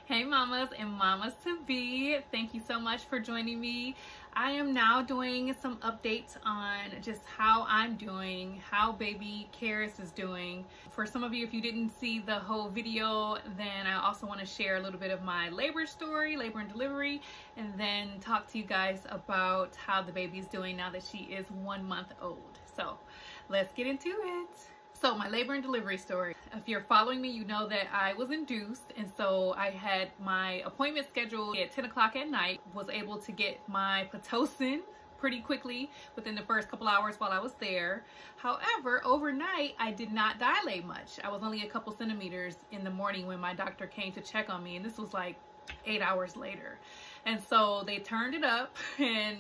Hey mamas and mamas to be, thank you so much for joining me. I am now doing some updates on just how I'm doing, how baby Karis is doing. For some of you, if you didn't see the whole video, then I also want to share a little bit of my labor story, labor and delivery, and then talk to you guys about how the baby is doing now that she is 1 month old. So let's get into it. So my labor and delivery story. If you're following me, you know that I was induced, and so I had my appointment scheduled at 10 o'clock at night, was able to get my Pitocin pretty quickly within the first couple hours while I was there. However, overnight, I did not dilate much. I was only a couple centimeters in the morning when my doctor came to check on me, and this was like 8 hours later. And so they turned it up, and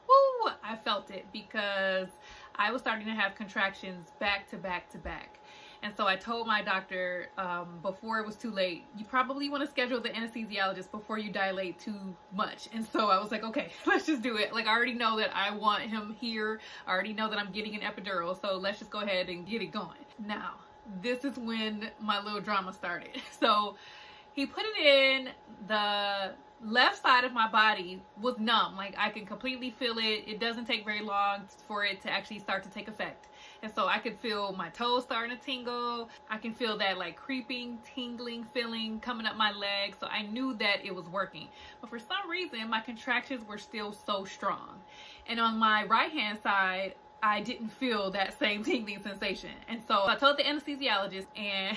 woo, I felt it because I was starting to have contractions back to back to back. And so I told my doctor before it was too late, you probably want to schedule the anesthesiologist before you dilate too much. And so I was like, okay, let's just do it. Like, I already know that I want him here. I already know that I'm getting an epidural. So let's just go ahead and get it going. Now, this is when my little drama started. So he put it in, the left side of my body was numb. Like, I can completely feel it. It doesn't take very long for it to actually start to take effect. And so I could feel my toes starting to tingle. I can feel that like creeping, tingling feeling coming up my leg. So I knew that it was working. But for some reason, my contractions were still so strong. And on my right hand side, I didn't feel that same tingling sensation. And so I told the anesthesiologist, and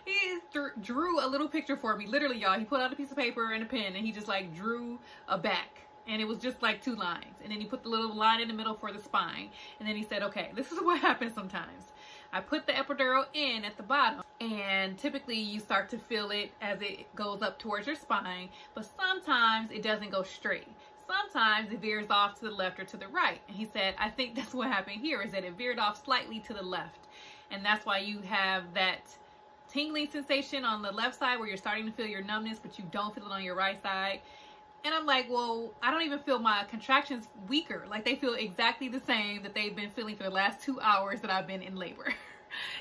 he drew a little picture for me. Literally, y'all, he put out a piece of paper and a pen, and he just like drew a back. And it was just like 2 lines. And then he put the little line in the middle for the spine. And then he said, okay, this is what happens sometimes. I put the epidural in at the bottom, and typically you start to feel it as it goes up towards your spine, but sometimes it doesn't go straight. Sometimes it veers off to the left or to the right. And he said, I think that's what happened here, is that it veered off slightly to the left. And that's why you have that tingling sensation on the left side where you're starting to feel your numbness, but you don't feel it on your right side. And I'm like, well, I don't even feel my contractions weaker. Like, they feel exactly the same that they've been feeling for the last 2 hours that I've been in labor.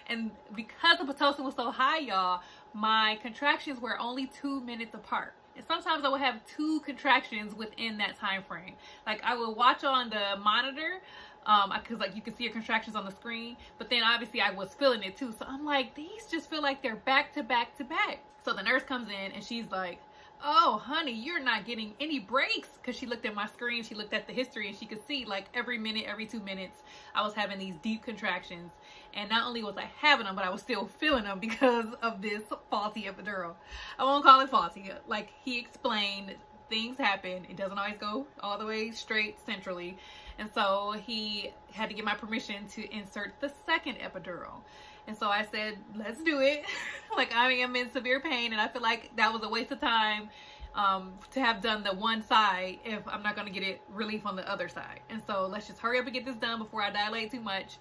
And because the Pitocin was so high, y'all, my contractions were only 2 minutes apart. And sometimes I would have 2 contractions within that time frame. Like, I would watch on the monitor, because like you can see your contractions on the screen, but then obviously I was feeling it too. So I'm like, these just feel like they're back to back to back. So the nurse comes in and she's like, oh honey, you're not getting any breaks, because she looked at my screen, she looked at the history, and she could see like every minute, every 2 minutes I was having these deep contractions. And not only was I having them, but I was still feeling them because of this faulty epidural. I won't call it faulty. Like, he explained, things happen. It doesn't always go all the way straight centrally. And so he had to get my permission to insert the second epidural. And so I said, let's do it. Like, I am in severe pain, and I feel like that was a waste of time to have done the one side if I'm not going to get it relief on the other side. And so let's just hurry up and get this done before I dilate too much.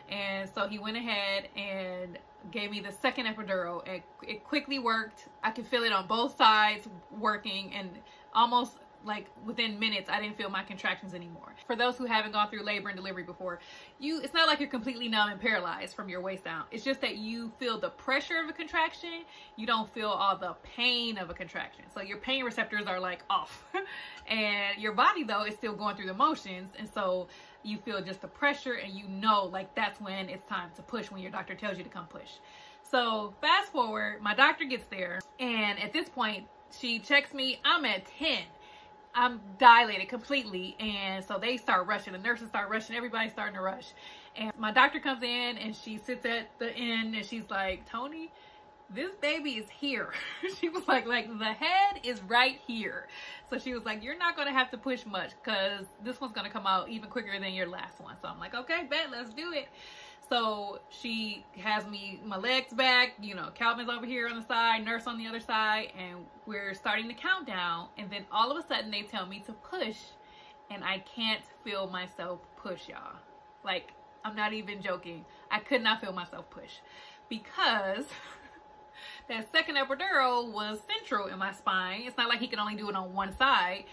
And so he went ahead and gave me the second epidural. It quickly worked. I could feel it on both sides working, and almost like within minutes I didn't feel my contractions anymore. For those who haven't gone through labor and delivery before, it's not like you're completely numb and paralyzed from your waist down. It's just that you feel the pressure of a contraction. You don't feel all the pain of a contraction. So your pain receptors are like off. And your body though is still going through the motions, and so you feel just the pressure, and you know, like, that's when it's time to push, when your doctor tells you to come push. So fast forward, my doctor gets there, and at this point she checks me. I'm at 10. I'm dilated completely. And so they start rushing, the nurses start rushing, everybody's starting to rush. And my doctor comes in, and she sits at the end, and she's like, Toni, this baby is here. She was like the head is right here. So she was like, you're not going to have to push much, because this one's going to come out even quicker than your last one. So I'm like, okay, bet, let's do it. So she has me, my legs back, you know, Calvin's over here on the side, nurse on the other side, and we're starting to count down. And then all of a sudden they tell me to push, and I can't feel myself push, y'all. Like, I'm not even joking. I could not feel myself push, because that second epidural was central in my spine. It's not like he could only do it on one side.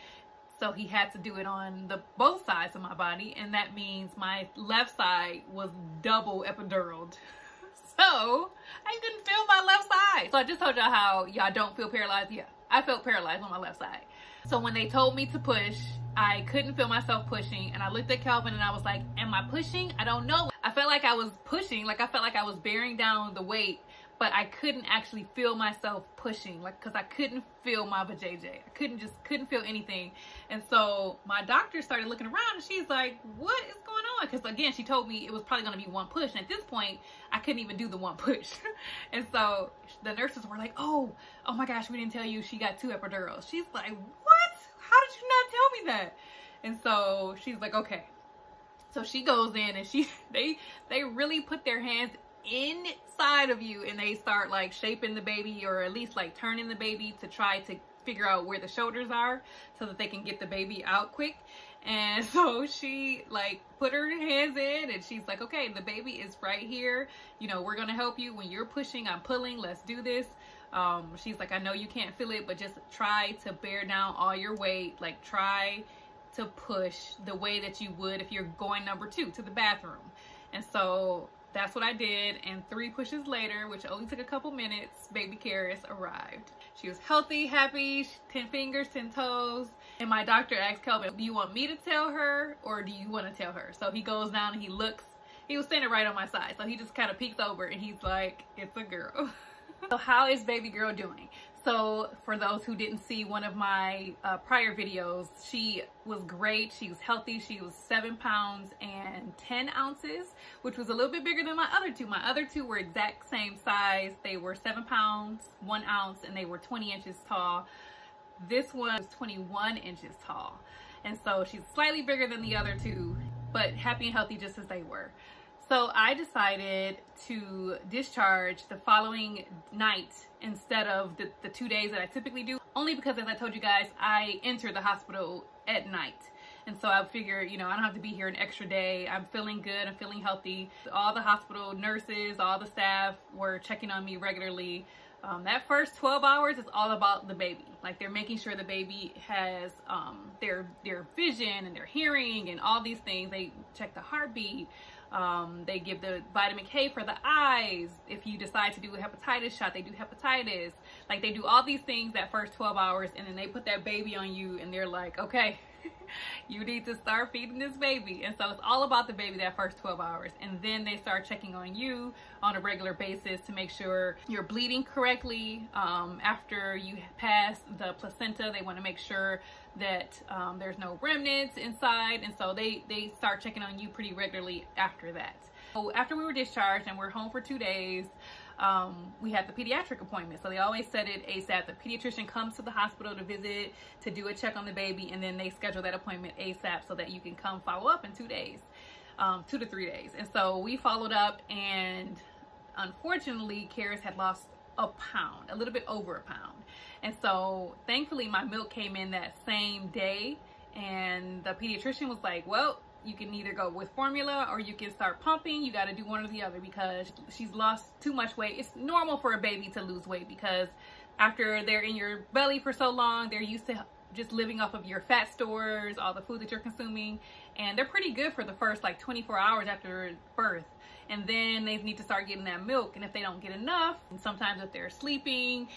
So he had to do it on both sides of my body. And that means my left side was double epiduraled. So I couldn't feel my left side. So I just told y'all how y'all don't feel paralyzed. Yeah, I felt paralyzed on my left side. So when they told me to push, I couldn't feel myself pushing, and I looked at Calvin and I was like, am I pushing? I don't know. I felt like I was pushing, like I felt like I was bearing down the weight, but I couldn't actually feel myself pushing, like, because I couldn't feel my vajayjay. I couldn't feel anything. And so my doctor started looking around and she's like, what is going on? Because again, she told me it was probably going to be one push. And at this point, I couldn't even do the one push. And so the nurses were like, oh my gosh, we didn't tell you she got 2 epidurals. She's like, what? How did you not tell me that? And so she's like, okay. So she goes in and they really put their hands inside of you and they start like shaping the baby, or at least like turning the baby to try to figure out where the shoulders are so that they can get the baby out quick. And so she like put her hands in and she's like, okay, the baby is right here, you know, we're gonna help you when you're pushing, I'm pulling, let's do this. She's like, I know you can't feel it, but just try to bear down all your weight, like try to push the way that you would if you're going number 2 to the bathroom. And so that's what I did, and 3 pushes later, which only took a couple minutes, baby Karis arrived. She was healthy, happy, 10 fingers, 10 toes. And my doctor asked Kelvin, do you want me to tell her or do you want to tell her? So he goes down and he looks. He was standing right on my side, so he just kind of peeks over and he's like, it's a girl. So how is baby girl doing? So for those who didn't see one of my prior videos, she was great. She was healthy. She was 7 pounds and 10 ounces, which was a little bit bigger than my other 2. My other 2 were exact same size. They were 7 pounds, 1 ounce, and they were 20 inches tall. This one was 21 inches tall. And so she's slightly bigger than the other 2, but happy and healthy just as they were. So I decided to discharge the following night instead of the 2 days that I typically do, only because, as I told you guys, I enter the hospital at night. And so I figured, you know, I don't have to be here an extra day. I'm feeling good. I'm feeling healthy. All the hospital nurses, all the staff were checking on me regularly. That first 12 hours is all about the baby. Like, they're making sure the baby has their vision and their hearing and all these things. They check the heartbeat. They give the vitamin K for the eyes. If you decide to do a hepatitis shot, they do hepatitis. Like, they do all these things that first 12 hours, and then they put that baby on you and they're like, okay, you need to start feeding this baby. And so it's all about the baby that first 12 hours. And then they start checking on you on a regular basis to make sure you're bleeding correctly. After you pass the placenta, they want to make sure that there's no remnants inside. And so they start checking on you pretty regularly after that. So after we were discharged and we're home for 2 days, we had the pediatric appointment. So they always set it ASAP. The pediatrician comes to the hospital to visit, to do a check on the baby, and then they schedule that appointment ASAP so that you can come follow up in 2 days, 2 to 3 days. And so we followed up, and unfortunately, Karis had lost a pound, a little bit over a pound. And so thankfully my milk came in that same day, and the pediatrician was like, well, you can either go with formula or you can start pumping. You got to do one or the other because she's lost too much weight. It's normal for a baby to lose weight because after they're in your belly for so long, they're used to just living off of your fat stores, all the food that you're consuming, and they're pretty good for the first like 24 hours after birth. And then they need to start getting that milk, and if they don't get enough, and sometimes if they're sleeping,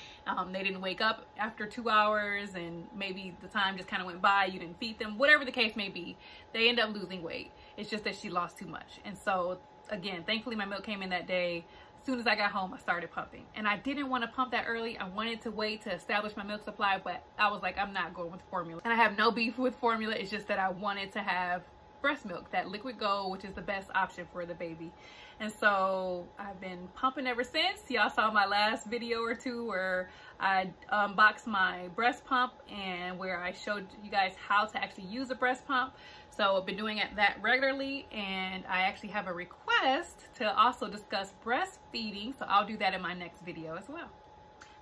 they didn't wake up after 2 hours, and maybe the time just kind of went by, you didn't feed them, whatever the case may be, they end up losing weight. It's just that she lost too much. And so again, thankfully my milk came in that day. As soon as I got home, I started pumping, and I didn't want to pump that early. I wanted to wait to establish my milk supply, but I was like, I'm not going with formula. And I have no beef with formula. It's just that I wanted to have breast milk, that liquid gold, which is the best option for the baby. And so I've been pumping ever since. Y'all saw my last video or 2 where I unboxed my breast pump and where I showed you guys how to actually use a breast pump. So I've been doing that regularly, and I actually have a request to also discuss breastfeeding, so I'll do that in my next video as well.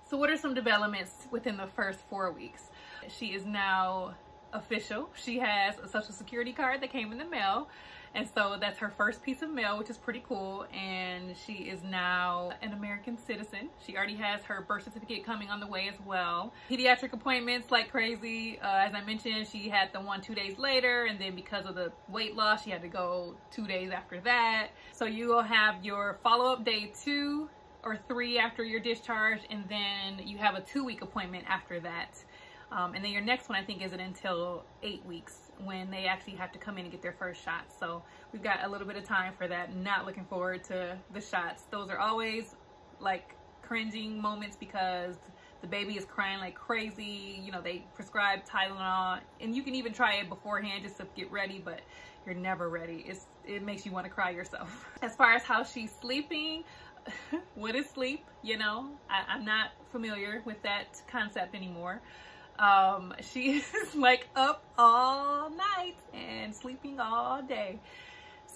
So what are some developments within the first 4 weeks? She is now official. She has a social security card that came in the mail, and so that's her first piece of mail, which is pretty cool. And she is now an American citizen. She already has her birth certificate coming on the way as well. Pediatric appointments like crazy. As I mentioned, she had the one 2 days later, and then because of the weight loss, she had to go 2 days after that. So you will have your follow-up day 2 or 3 after your discharge, and then you have a 2-week appointment after that. And then your next one, I think, isn't until 8 weeks when they actually have to come in and get their first shot. So we've got a little bit of time for that. Not looking forward to the shots. Those are always like cringing moments because the baby is crying like crazy. You know, they prescribe Tylenol, and you can even try it beforehand just to get ready, but you're never ready. It makes you want to cry yourself. As far as how she's sleeping, what is sleep? You know, I'm not familiar with that concept anymore. She is like up all night and sleeping all day.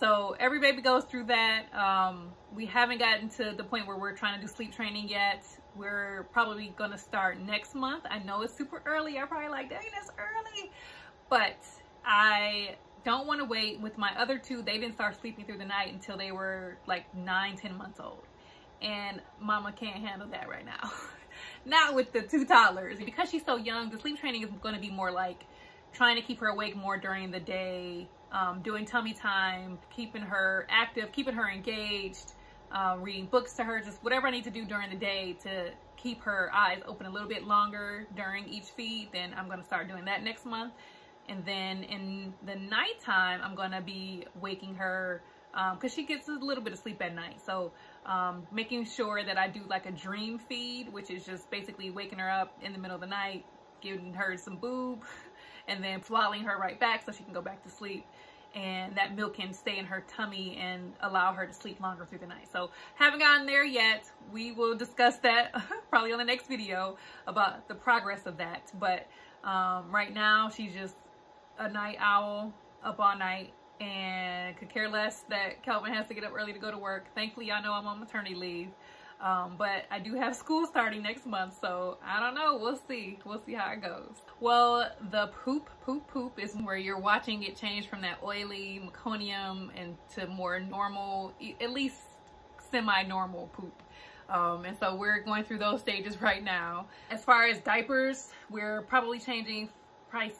So every baby goes through that. We haven't gotten to the point where we're trying to do sleep training yet. We're probably gonna start next month. I know it's super early. I'm probably like, dang, that's early. But I don't want to wait. With my other 2, they didn't start sleeping through the night until they were like 9-10 months old. And mama can't handle that right now. Not with the 2 toddlers. Because she's so young, the sleep training is going to be more like trying to keep her awake more during the day, doing tummy time, keeping her active, keeping her engaged, reading books to her, just whatever I need to do during the day to keep her eyes open a little bit longer during each feed. Then I'm going to start doing that next month. And then in the nighttime, I'm going to be waking her because she gets a little bit of sleep at night. So making sure that I do like a dream feed, which is just basically waking her up in the middle of the night, giving her some boob, and then swallowing her right back so she can go back to sleep. And that milk can stay in her tummy and allow her to sleep longer through the night. So haven't gotten there yet. We will discuss that probably on the next video about the progress of that. But right now she's just a night owl, up all night, and could care less that Kelvin has to get up early to go to work. Thankfully, I know I'm on maternity leave. But I do have school starting next month, so I don't know. We'll see. We'll see how it goes. Well, the poop is where you're watching it change from that oily meconium and to more normal, at least semi-normal poop. And so we're going through those stages right now. As far as diapers, we're probably changing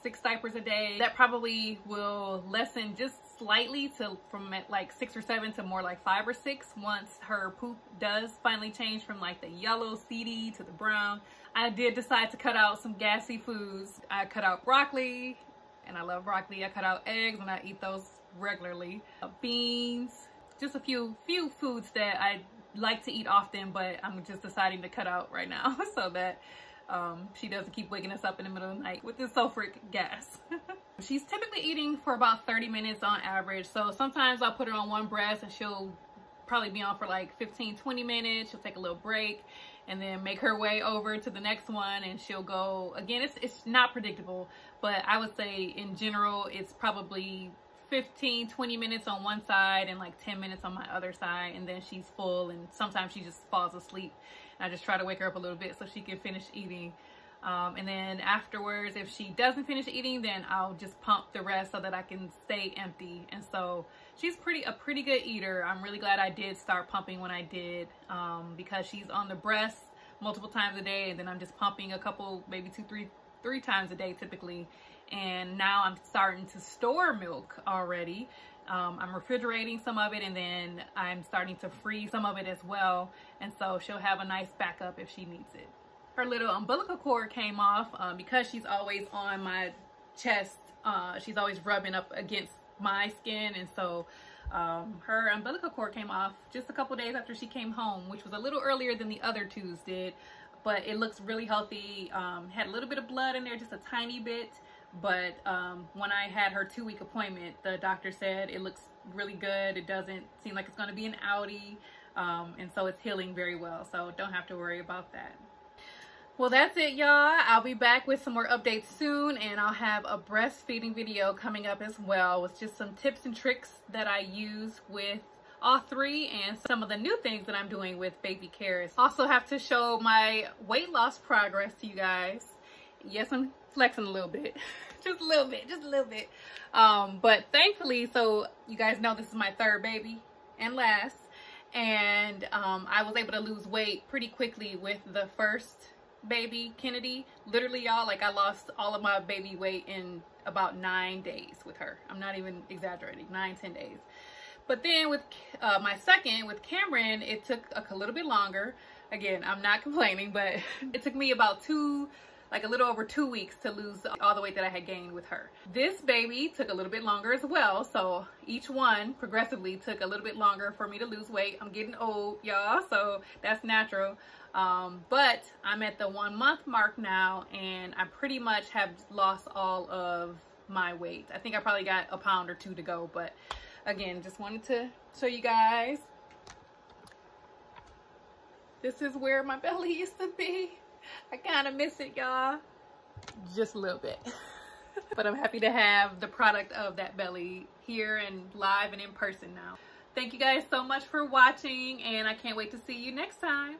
6 diapers a day. That probably will lessen just slightly from like 6 or 7 to more like 5 or 6 once her poop does finally change from like the yellow seedy to the brown. I did decide to cut out some gassy foods. I cut out broccoli, and I love broccoli. I cut out eggs, and I eat those regularly. Beans, just a few foods that I like to eat often, but I'm just deciding to cut out right now so that she doesn't keep waking us up in the middle of the night with the sulfuric gas. She's typically eating for about 30 minutes on average. So sometimes I'll put her on one breast and she'll probably be on for like 15-20 minutes. She'll take a little break and then make her way over to the next one, and she'll go again. It's not predictable, but I would say in general it's probably 15-20 minutes on one side and like 10 minutes on my other side, and then she's full, and sometimes she just falls asleep. I just try to wake her up a little bit so she can finish eating. And then afterwards, if she doesn't finish eating, then I'll just pump the rest so that I can stay empty. And so she's a pretty good eater. I'm really glad I did start pumping when I did, because she's on the breast multiple times a day, and then I'm just pumping a couple, maybe 3 times a day typically. And now I'm starting to store milk already. I'm refrigerating some of it, and then I'm starting to freeze some of it as well. And so she'll have a nice backup if she needs it. Her little umbilical cord came off because she's always on my chest. She's always rubbing up against my skin. And so her umbilical cord came off just a couple days after she came home, which was a little earlier than the other 2s did. But it looks really healthy. Had a little bit of blood in there, just a tiny bit. But when I had her 2-week appointment, the doctor said it looks really good. It doesn't seem like it's going to be an outie. And so it's healing very well. So don't have to worry about that. Well, that's it, y'all. I'll be back with some more updates soon, and I'll have a breastfeeding video coming up as well with just some tips and tricks that I use with all 3 and some of the new things that I'm doing with Baby Karis. Also have to show my weight loss progress to you guys. Yes, I'm flexing a little bit. just a little bit. But thankfully, so you guys know this is my 3rd baby and last. And I was able to lose weight pretty quickly with the first baby, Kennedy. Literally, y'all, like I lost all of my baby weight in about 9 days with her. I'm not even exaggerating, 9-10 days. But then with my second, with Cameron, it took a little bit longer. Again, I'm not complaining, but it took me about a little over 2 weeks to lose all the weight that I had gained with her. This baby took a little bit longer as well. So each one progressively took a little bit longer for me to lose weight. I'm getting old, y'all, so that's natural. But I'm at the 1 month mark now, and I pretty much have lost all of my weight. I think I probably got a pound or 2 to go, but again, just wanted to show you guys. This is where my belly used to be. I kind of miss it, y'all. Just a little bit. But I'm happy to have the product of that belly here and live and in person now. Thank you guys so much for watching, and I can't wait to see you next time.